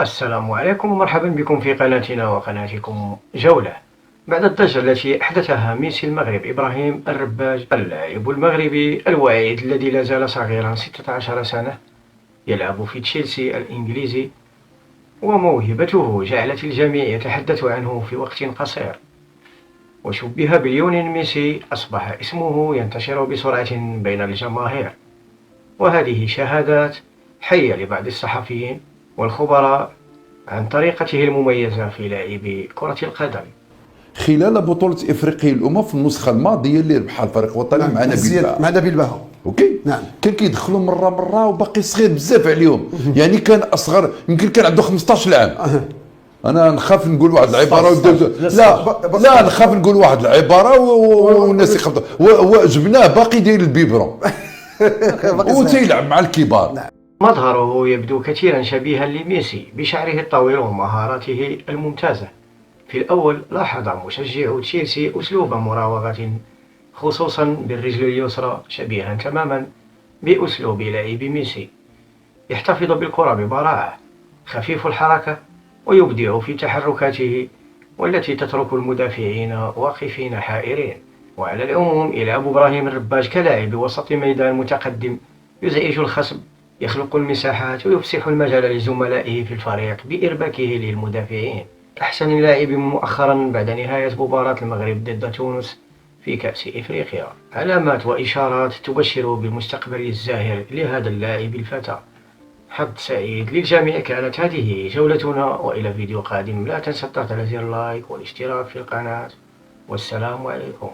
السلام عليكم ومرحبا بكم في قناتنا وقناتكم جولة. بعد الضجة التي أحدثها ميسي المغرب إبراهيم الرباج اللاعب المغربي الواعد الذي لا زال صغيرا 16 سنة يلعب في تشيلسي الإنجليزي، وموهبته جعلت الجميع يتحدث عنه في وقت قصير، وشبه بليونيل ميسي أصبح اسمه ينتشر بسرعة بين الجماهير، وهذه شهادات حية لبعض الصحفيين والخبراء عن طريقته المميزة في لعب كرة القدم. خلال بطولة افريقيا الامم في النسخة الماضية اللي ربحها الفريق الوطني نعم. مع نبيل باهو. مع نبيل باهو. اوكي. نعم. كان كيدخلوا مرة وباقي صغير بزاف عليهم، يعني كان اصغر، يمكن كان عنده 15 عام. انا نخاف نقول واحد العبارة لا نخاف نقول واحد العبارة والناس يخبطوا، وجبناه باقي داير البيبرون وتيلعب مع الكبار. نعم. مظهره يبدو كثيرا شبيها لميسي بشعره الطويل ومهاراته الممتازة. في الأول لاحظ مشجعو تشيلسي أسلوب مراوغة خصوصا بالرجل اليسرى شبيها تماما بأسلوب لعب ميسي، يحتفظ بالكرة ببراعة، خفيف الحركة، ويبدع في تحركاته والتي تترك المدافعين واقفين حائرين. وعلى العموم يلعب إبراهيم الرباج كلاعب وسط ميدان متقدم، يزعج الخصم، يخلق المساحات ويفسح المجال لزملائه في الفريق بإرباكه للمدافعين. أحسن اللاعب مؤخرا بعد نهاية مباراة المغرب ضد تونس في كأس إفريقيا. علامات وإشارات تبشر بالمستقبل الزاهر لهذا اللاعب الفتى. حظ سعيد للجميع. كانت هذه جولتنا، وإلى فيديو قادم لا تنسى الضغط على زر لايك والاشتراك في القناة، والسلام عليكم.